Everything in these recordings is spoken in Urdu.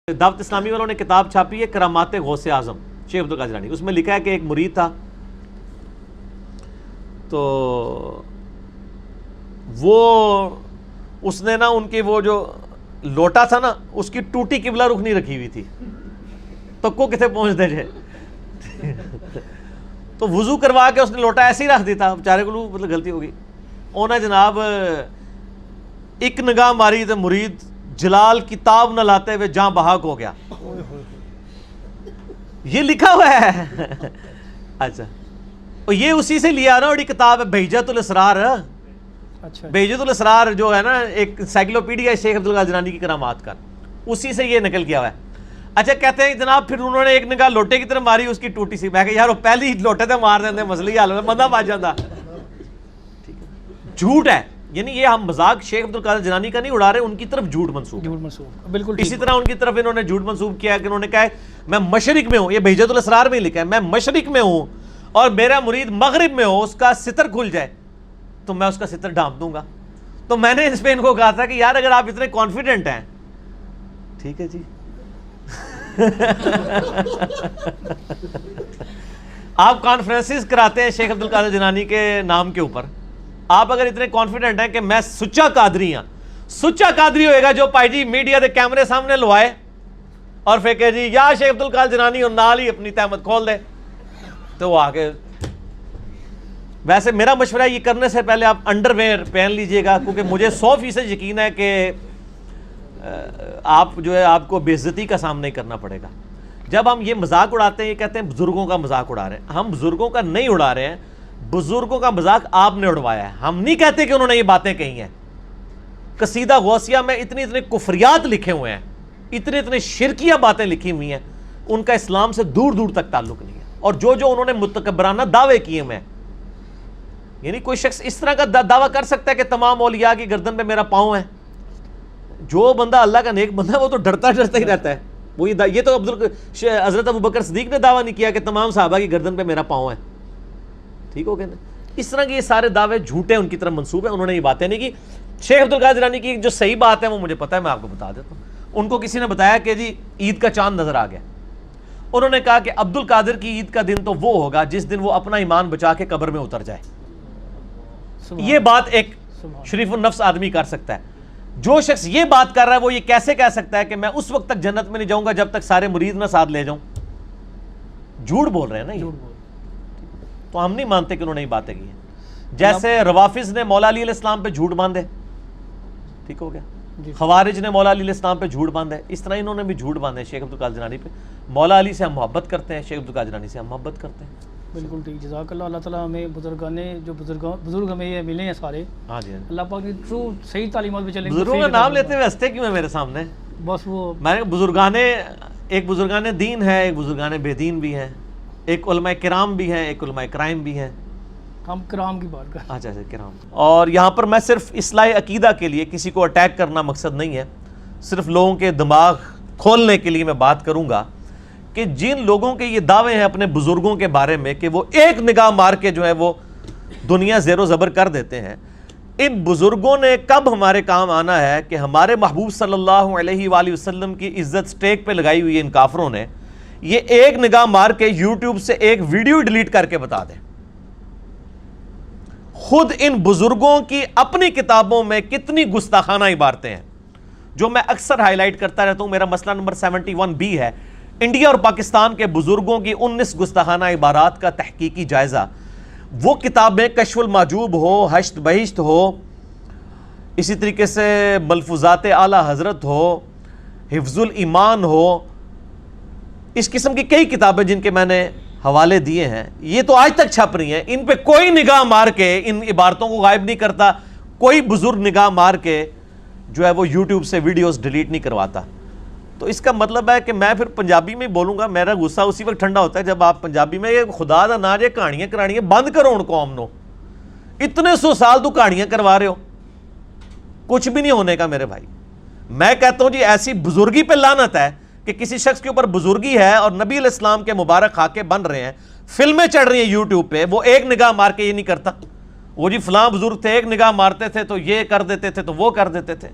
دعوت اسلامی والوں نے کتاب چھاپی ہے کرامات غوث اعظم شیخ عبد القادر جیلانی. اس میں لکھا ہے کہ ایک مرید تھا تو وہ اس نے نا ان کی وہ جو لوٹا تھا نا اس کی ٹوٹی قبلہ رخ نہیں رکھی ہوئی تھی تو کو کتنے پہنچ دے جائے تو وضو کروا کے اس نے لوٹا ایسے ہی رکھ دیتا. بیچارے کو مطلب غلطی ہوگی انہیں جناب ایک نگاہ ماری تو مرید جلال کتاب نہ لاتے ہوئے جاں بحق ہو گیا. یہ لکھا ہوا ہے. اچھا یہ اسی سے لیا نا. اور یہ کتاب ہے بہجت الاسرار. بہجت الاسرار جو ہے نا ایک انسائکلوپیڈیا ہے شیخ عبد القادر جیلانی کی کرامات کا, اسی سے یہ نقل کیا ہوا ہے. اچھا کہتے ہیں جناب پھر انہوں نے ایک نگاہ لوٹے کی طرف ماری, اس کی ٹوٹی سی. میں کہ یار وہ پہلی لوٹے تھے مار دیتے مسئلہ ہی حل ہوتا, بندہ بچ جاتا. جھوٹ ہے. یعنی یہ ہم مذاق شیخ عبد القادر جیلانی کا نہیں اڑا رہے, ان کی طرف جھوٹ منسوب بالکل. اسی طرح ان کی طرف انہوں نے جھوٹ منسوب کیا کہ انہوں نے کہا ہے میں مشرق میں ہوں. یہ بہجت الاسرار میں لکھا ہے میں مشرق میں ہوں اور میرا مرید مغرب میں ہو, اس کا ستر کھل جائے تو میں اس کا ستر ڈھانپ دوں گا. تو میں نے اس پہ ان کو کہا تھا کہ یار اگر آپ اتنے کانفیڈنٹ ہیں ٹھیک ہے جی آپ کانفرنسز کراتے ہیں شیخ عبد القادر جیلانی کے نام کے اوپر, آپ اگر اتنے کانفیڈنٹ ہیں کہ میں سچا قادری ہوں, سچا قادری ہوئے گا جو پائی جی میڈیا دے کیمرے سامنے لوائے اور پھر کہ جی یا شیخ عبد القادر جیلانی اور نال ہی اپنی تہمت کھول دے, تو وہ آگے. ویسے میرا مشورہ یہ کرنے سے پہلے آپ انڈر ویئر پہن لیجئے گا, کیونکہ مجھے 100% یقین ہے کہ آپ جو ہے آپ کو بے عزتی کا سامنا کرنا پڑے گا. جب ہم یہ مذاق اڑاتے ہیں, یہ کہتے ہیں بزرگوں کا مذاق اڑا رہے ہیں, ہم بزرگوں کا نہیں اڑا رہے ہیں, بزرگوں کا مذاق آپ نے اڑوایا ہے. ہم نہیں کہتے کہ انہوں نے یہ باتیں کہی ہیں. قصیدہ غوثیہ میں اتنے کفریات لکھے ہوئے ہیں, اتنے شرکیہ باتیں لکھی ہوئی ہیں, ان کا اسلام سے دور دور تک تعلق نہیں ہے. اور جو انہوں نے متکبرانہ دعوے کیے ہوئے ہیں, یعنی کوئی شخص اس طرح کا دعویٰ کر سکتا ہے کہ تمام اولیاء کی گردن پہ میرا پاؤں ہے. جو بندہ اللہ کا نیک بندہ ہے وہ تو ڈرتا ہی رہتا ہے. وہ یہ تو حضرت ابوبکر صدیق نے دعویٰ نہیں کیا کہ تمام صحابہ کی گردن پہ میرا پاؤں ہے. ٹھیک ہو گیا نا. اس طرح کے یہ سارے دعوے جھوٹے ان کی طرف منسوب ہیں, انہوں نے یہ باتیں نہیں کی. شیخ عبد القادر جیلانی کی جو صحیح بات ہے وہ مجھے پتہ ہے, میں آپ کو بتا دیتا ہوں. ان کو کسی نے بتایا کہ جی عید کا چاند نظر آ گیا. انہوں نے کہا کہ عبد القادر کی عید کا دن تو وہ ہوگا جس دن وہ اپنا ایمان بچا کے قبر میں اتر جائے. یہ بات ایک شریف النفس آدمی کر سکتا ہے. جو شخص یہ بات کر رہا ہے وہ یہ کیسے کہہ سکتا ہے کہ میں اس وقت تک جنت میں نہیں جاؤں گا جب تک سارے مرید نہ ساتھ لے جاؤں. جھوٹ بول رہے ہیں نا یہ. تو ہم نہیں مانتے کہ انہوں نے یہ باتیں کی ہیں. جیسے روافظ نے مولا علی علیہ السلام پہ جھوٹ باندھے, ٹھیک ہو گیا, خوارج نے مولا علی علیہ السلام پہ جھوٹ باندھے, اس طرح انہوں نے بھی جھوٹ باندھے شیخ عبد القادر جیلانی پہ. مولا علی سے ہم محبت کرتے ہیں, شیخ عبد القادر جیلانی سے ہم محبت کرتے ہیں. بالکل ٹھیک. جزاک اللہ. اللہ تعالیٰ ہمیں بزرگ ہمیں یہ ملے ہیں سارے, ہاں جی, اللہ پاک کی ٹرو صحیح تعلیمات پہ چلیں. بزرگوں کا نام لیتے ہوئے ہنستے کیوں ہیں میرے سامنے؟ بس وہ میں نے ایک بزرگان دین ہے, ایک بزرگان بے دین بھی ہیں, ایک علماء کرام بھی ہیں, ایک علماء کرائم بھی ہیں. ہم کرام کی بات کر. اچھا کرام. اور یہاں پر میں صرف اصلاح عقیدہ کے لیے, کسی کو اٹیک کرنا مقصد نہیں ہے, صرف لوگوں کے دماغ کھولنے کے لیے میں بات کروں گا کہ جن لوگوں کے یہ دعوے ہیں اپنے بزرگوں کے بارے میں کہ وہ ایک نگاہ مار کے جو ہے وہ دنیا زیر و زبر کر دیتے ہیں, ان بزرگوں نے کب ہمارے کام آنا ہے کہ ہمارے محبوب صلی اللہ علیہ وآلہ وسلم کی عزت سٹیک پہ لگائی ہوئی ہے ان کافروں نے, یہ ایک نگاہ مار کے یوٹیوب سے ایک ویڈیو ڈیلیٹ کر کے بتا دیں. خود ان بزرگوں کی اپنی کتابوں میں کتنی گستاخانہ عبارتیں ہیں جو میں اکثر ہائی لائٹ کرتا رہتا ہوں. میرا مسئلہ نمبر 71B ہے, انڈیا اور پاکستان کے بزرگوں کی 19 گستاخانہ عبارات کا تحقیقی جائزہ. وہ کتابیں کشف المحجوب ہو, حشت بہشت ہو, اسی طریقے سے ملفوظات اعلیٰ حضرت ہو, حفظ الایمان ہو, اس قسم کی کئی کتابیں جن کے میں نے حوالے دیے ہیں, یہ تو آج تک چھپ رہی ہیں. ان پہ کوئی نگاہ مار کے ان عبارتوں کو غائب نہیں کرتا, کوئی بزرگ نگاہ مار کے جو ہے وہ یوٹیوب سے ویڈیوز ڈیلیٹ نہیں کرواتا. تو اس کا مطلب ہے کہ میں پھر پنجابی میں بولوں گا, میرا غصہ اسی وقت ٹھنڈا ہوتا ہے جب آپ پنجابی میں یہ خدا دا نا جے کہانیاں کرانیاں بند کرو ان قوم نو. اتنے 100 سال تو کہانیاں کروا رہے ہو, کچھ بھی نہیں ہونے کا میرے بھائی. میں کہتا ہوں جی ایسی بزرگی پہ لعنت ہے کہ کسی شخص کے اوپر بزرگی ہے اور نبی علیہ السلام کے مبارک خاکے بن رہے ہیں, فلمیں چڑھ رہی ہیں یوٹیوب پہ, وہ ایک نگاہ مار کے یہ نہیں کرتا, وہ جی فلاں بزرگ تھے ایک نگاہ مارتے تھے تو یہ کر دیتے تھے تو وہ کر دیتے تھے.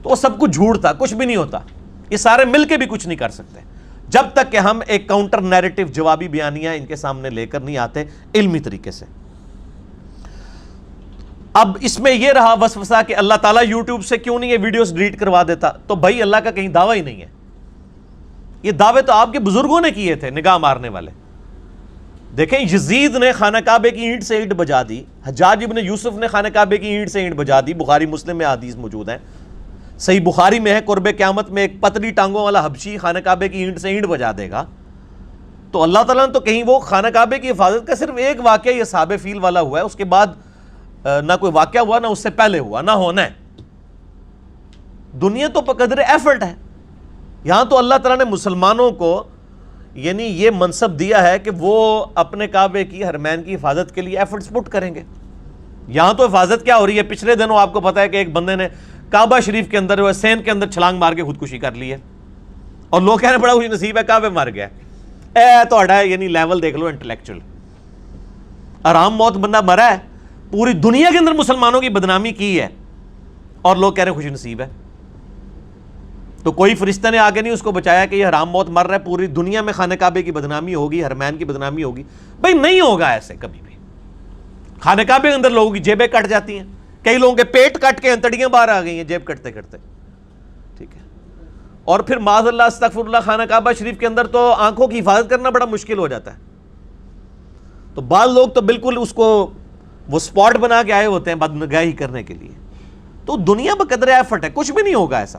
تو وہ سب کچھ جھوٹ تھا, کچھ بھی نہیں ہوتا. یہ سارے مل کے بھی کچھ نہیں کر سکتے جب تک کہ ہم ایک کاؤنٹر نیریٹو جوابی بیانیاں ان کے سامنے لے کر نہیں آتے علمی طریقے سے۔ اب اس میں یہ رہا وسوسہ کہ اللہ تعالیٰ یوٹیوب سے کیوں نہیں یہ ویڈیوز ڈیلیٹ کروا دیتا، تو بھائی اللہ کا کہیں دعویٰ ہی نہیں ہے، یہ دعوے تو آپ کے بزرگوں نے کیے تھے نگاہ مارنے والے۔ دیکھیں یزید نے خانہ کعبے کی اینٹ سے اینٹ بجا دی، حجاج ابن یوسف نے خانہ کعبے کی اینٹ سے اینٹ بجا دی، بخاری مسلم میں حدیث موجود ہیں، صحیح بخاری میں ہے قرب قیامت میں ایک پتلی ٹانگوں والا حبشی خانہ کعبے کی اینٹ سے اینٹ بجا دے گا۔ تو اللہ تعالیٰ نے تو کہیں وہ خانہ کعبے کی حفاظت کا صرف ایک واقعہ یہ اصحاب فیل والا ہوا ہے، اس کے بعد نہ کوئی واقعہ ہوا، نہ اس سے پہلے ہوا، نہ ہونا ہے۔ دنیا تو بقدر ایفرٹ ہے، یہاں تو اللہ تعالیٰ نے مسلمانوں کو یعنی یہ منصب دیا ہے کہ وہ اپنے کعبے کی حرمین کی حفاظت کے لیے ایفرٹس پٹ کریں گے۔ یہاں تو حفاظت کیا ہو رہی ہے، پچھلے دنوں آپ کو پتا ہے کہ ایک بندے نے کعبہ شریف کے اندر سین کے اندر چھلانگ مار کے خودکشی کر لی ہے، اور لوگ کہہ رہے ہیں بڑا خوش نصیب ہے کعبے مر گیا۔ اے تو یعنی لیول دیکھ لو انٹلیکچوئل، آرام موت بندہ مرا ہے، پوری دنیا کے اندر مسلمانوں کی بدنامی کی ہے، اور لوگ کہہ رہے ہیں خوش نصیب ہے۔ تو کوئی فرشتہ نے آگے نہیں اس کو بچایا کہ یہ حرام موت مر رہا ہے، پوری دنیا میں خانہ کعبے کی بدنامی ہوگی، حرمین کی بدنامی ہوگی۔ بھائی نہیں ہوگا ایسے کبھی بھی، خانہ کعبے کے اندر لوگوں کی جیبیں کٹ جاتی ہیں، کئی لوگوں کے پیٹ کٹ کے انتڑیاں باہر آ گئی ہیں جیب کٹتے کٹتے، ٹھیک ہے، اور پھر معاذ اللہ استغفر اللہ خانہ کعبہ شریف کے اندر تو آنکھوں کی حفاظت کرنا بڑا مشکل ہو جاتا ہے۔ تو بعض لوگ تو بالکل اس کو وہ سپاٹ بنا کے آئے ہوتے ہیں بدنگاہی کرنے کے لیے۔ تو دنیا بقدر ایفرٹ ہے، کچھ بھی نہیں ہوگا ایسا،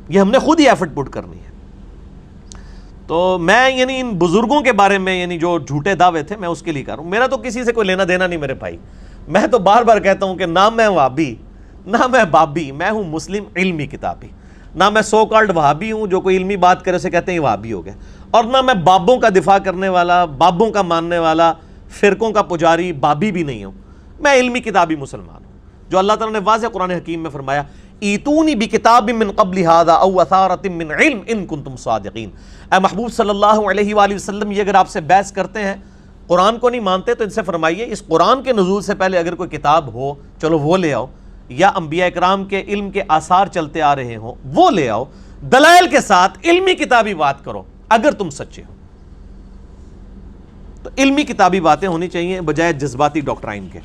یہ ہم نے خود ہی ایفرٹ پٹ کرنی ہے۔ تو میں یعنی ان بزرگوں کے بارے میں یعنی جو جھوٹے دعوے تھے میں اس کے لیے کر رہا ہوں، میرا تو کسی سے کوئی لینا دینا نہیں میرے بھائی۔ میں تو بار بار کہتا ہوں کہ نہ میں وہابی، نہ میں بابی، میں ہوں مسلم علمی کتابی، نہ میں سو کالڈ وہابی ہوں جو کوئی علمی بات کرے اسے کہتے ہیں یہ وہابی ہو گیا، اور نہ میں بابوں کا دفاع کرنے والا، بابوں کا ماننے والا، فرقوں کا پجاری بابی بھی نہیں ہوں، میں علمی کتابی مسلمان ہوں، جو اللہ تعالیٰ نے واضح قرآن حکیم میں فرمایا ایتونی بکتاب من قبل ھذا او اثارۃ من علم ان کنتم صادقین۔ اے محبوب صلی اللہ علیہ وآلہ وسلم، یہ اگر آپ سے بحث کرتے ہیں، قرآن کو نہیں مانتے، تو ان سے فرمائیے اس قرآن کے نزول سے پہلے اگر کوئی کتاب ہو چلو وہ لے آؤ، یا انبیاء اکرام کے علم کے آثار چلتے آ رہے ہوں وہ لے آؤ، دلائل کے ساتھ علمی کتابی بات کرو اگر تم سچے ہو۔ تو علمی کتابی باتیں ہونی چاہیے بجائے جذباتی ڈاکٹرائن کے۔